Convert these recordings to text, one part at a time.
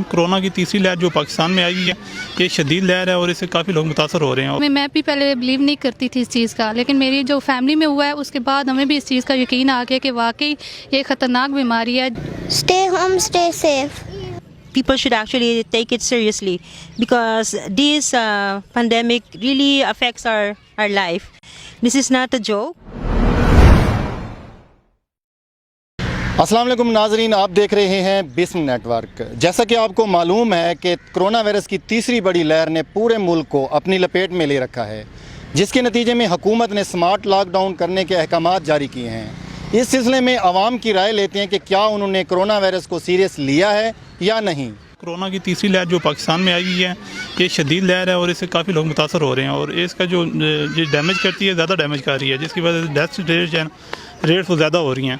Corona की तीसरी लहर जो पाकिस्तान में आई है ये शदीद लहर है और इससे काफ़ी लोग मुतासर हो रहे हैं। मैं भी पहले बिलीव नहीं करती थी इस चीज़ का, लेकिन मेरी जो फैमिली में हुआ है उसके बाद हमें भी इस चीज़ का यकीन आ गया कि वाकई ये ख़तरनाक बीमारी है। Stay home, stay safe. People should actually take it seriously because this pandemic really affects our life. This is not a joke. अस्सलाम वालेकुम नाजरीन, आप देख रहे हैं बिस्म नेटवर्क। जैसा कि आपको मालूम है कि कोरोना वायरस की तीसरी बड़ी लहर ने पूरे मुल्क को अपनी लपेट में ले रखा है, जिसके नतीजे में हुकूमत ने स्मार्ट लॉकडाउन करने के अहकामात जारी किए हैं। इस सिलसिले में आवाम की राय लेते हैं कि क्या उन्होंने कोरोना वायरस को सीरियस लिया है या नहीं। कोरोना की तीसरी लहर जो पाकिस्तान में आई है ये शदीद लहर है और इससे काफ़ी लोग मुतासर हो रहे हैं और इसका जो डैमेज करती है ज़्यादा डैमेज कर रही है, जिसकी वजह से डेथ रेट्स वो ज़्यादा हो रही हैं।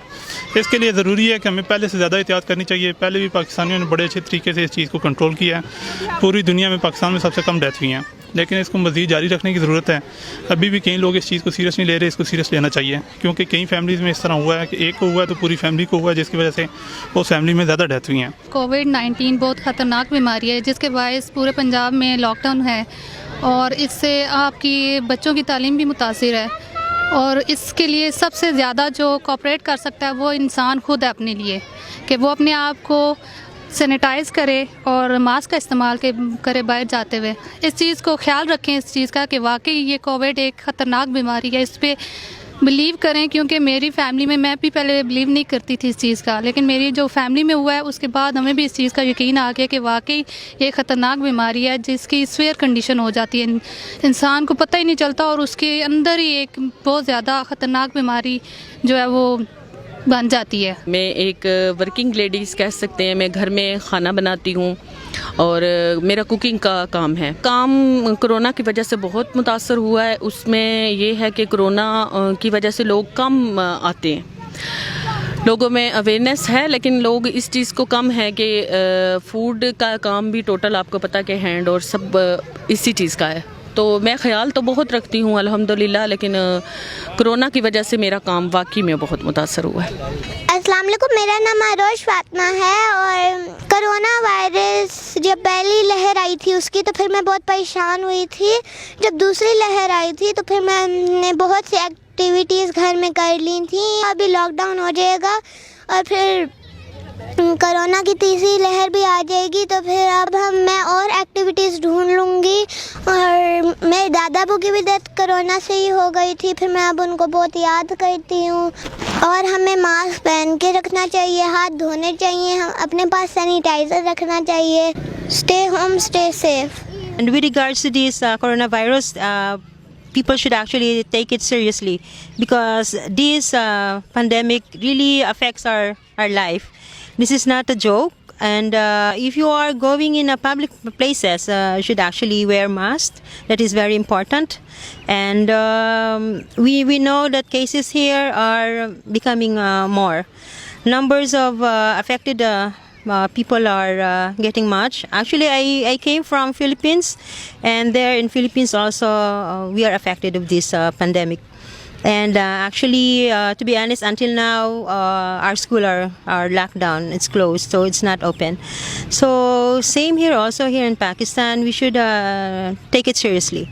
इसके लिए ज़रूरी है कि हमें पहले से ज़्यादा एहतियात करनी चाहिए। पहले भी पाकिस्तानियों ने बड़े अच्छे तरीके से इस चीज़ को कंट्रोल किया है। पूरी दुनिया में पाकिस्तान में सबसे कम डेथ हुई हैं, लेकिन इसको मज़ीद जारी रखने की ज़रूरत है। अभी भी कई लोग इस चीज़ को सीरियस नहीं ले रहे, इसको सीरियस लेना चाहिए, क्योंकि कई फैमिलीज़ में इस तरह हुआ है कि एक को हुआ है तो पूरी फैमिली को हुआ है, जिसकी वजह से वो फैमिली में ज़्यादा डेथ हुई हैं। कोविड-19 बहुत ख़तरनाक बीमारी है जिसके बायस पूरे पंजाब में लॉकडाउन है और इससे आपकी बच्चों की तालीम भी मुतासिर है। और इसके लिए सबसे ज़्यादा जो कोऑपरेट कर सकता है वो इंसान खुद है अपने लिए, कि वो अपने आप को सैनिटाइज़ करे और मास्क का इस्तेमाल करे बाहर जाते हुए। इस चीज़ को ख्याल रखें, इस चीज़ का कि वाकई ये कोविड एक ख़तरनाक बीमारी है, इस पर बिलीव करें। क्योंकि मेरी फैमिली में, मैं भी पहले बिलीव नहीं करती थी इस चीज़ का, लेकिन मेरी जो फैमिली में हुआ है उसके बाद हमें भी इस चीज़ का यकीन आ गया कि वाकई ये ख़तरनाक बीमारी है जिसकी सीवियर कंडीशन हो जाती है, इंसान को पता ही नहीं चलता और उसके अंदर ही एक बहुत ज़्यादा ख़तरनाक बीमारी जो है वो बन जाती है। मैं एक वर्किंग लेडीज़ कह सकते हैं। मैं घर में खाना बनाती हूँ और मेरा कुकिंग का काम है। काम कोरोना की वजह से बहुत मुतासर हुआ है। उसमें ये है कि कोरोना की वजह से लोग कम आते हैं, लोगों में अवेयरनेस है, लेकिन लोग इस चीज़ को कम है कि फूड का काम भी टोटल आपको पता कि हैंड और सब इसी चीज़ का है। तो मैं ख्याल तो बहुत रखती हूँ अल्हम्दुलिल्लाह, लेकिन कोरोना की वजह से मेरा काम वाकई में बहुत मुतासर हुआ है। अस्सलाम वालेकुम, मेरा नाम आरोश फातिमा है और कोरोना वायरस जब पहली लहर आई थी उसकी तो फिर मैं बहुत परेशान हुई थी। जब दूसरी लहर आई थी तो फिर मैंने बहुत सी एक्टिविटीज़ घर में कर ली थी। अभी लॉकडाउन हो जाएगा और फिर कोरोना की तीसरी लहर भी आ जाएगी तो फिर अब मैं और एक्टिविटीज़ ढूंढ लूँगी। और मेरे दादा अबू की भी डेथ कोरोना से ही हो गई थी, फिर मैं अब उनको बहुत याद करती हूँ। और हमें मास्क पहन के रखना चाहिए, हाथ धोने चाहिए, हम अपने पास सैनिटाइज़र रखना चाहिए। Stay home, stay safe. And with regards to this coronavirus, people should actually take it seriously because this pandemic really affects our life. This is not a joke, and if you are going in a public places, you should actually wear masks. That is very important. And we know that cases here are becoming more. Numbers of affected people are getting much. Actually, I came from Philippines, and there in Philippines also we are affected of this pandemic. And actually, to be honest, until now, our school are locked down. It's closed, so it's not open. So same here also here in Pakistan, we should take it seriously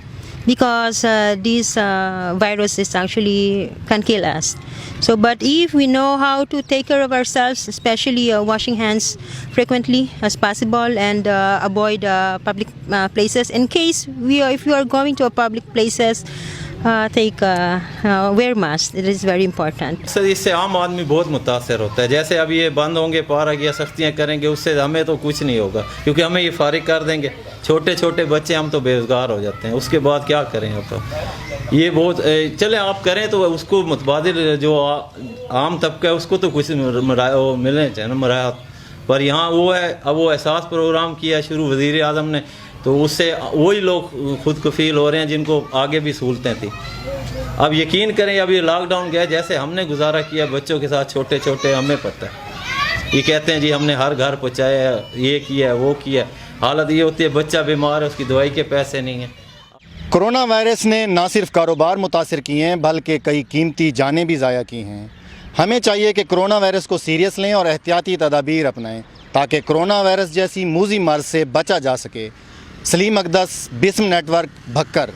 because this virus is actually can kill us. So, but if we know how to take care of ourselves, especially washing hands frequently as possible and avoid public places. In case if you are going to a public places, wear mask. It is very important. Sir, इससे आम आदमी बहुत मुतासर होता है। जैसे अब ये बंद होंगे, पार्क या सख्तियाँ करेंगे, उससे हमें तो कुछ नहीं होगा, क्योंकि हमें ये फारिग कर देंगे। छोटे छोटे बच्चे हम तो बेरोजगार हो जाते हैं, उसके बाद क्या करें। अब तो ये बहुत चले आप करें तो उसको मुतबादिल जो आम तबका है उसको तो कुछ मिलने चाहिए ना मराहत, पर यहाँ वो है। अब वो एहसास प्रोग्राम किया शुरू वज़ीर आज़म ने, तो उससे वही लोग खुद कफील हो रहे हैं जिनको आगे भी सहूलतें थी। अब यकीन करें, अब ये लॉकडाउन गया, जैसे हमने गुजारा किया बच्चों के साथ छोटे छोटे, हमें पता है। ये कहते हैं जी हमने हर घर पहुँचाया, ये किया वो किया। हालत ये होती है बच्चा बीमार है, उसकी दवाई के पैसे नहीं हैं। कोरोना वायरस ने ना सिर्फ कारोबार मुतासर किए हैं बल्कि कई कीमती जानें भी ज़ाया की हैं। हमें चाहिए कि कोरोना वायरस को सीरियस लें और एहतियाती तदाबीर अपनाएं تاکہ کرونا وائرس جیسی موذی مرض سے بچا جا سکے۔ سلیم اقدس، بسم نیٹ ورک، بھکر۔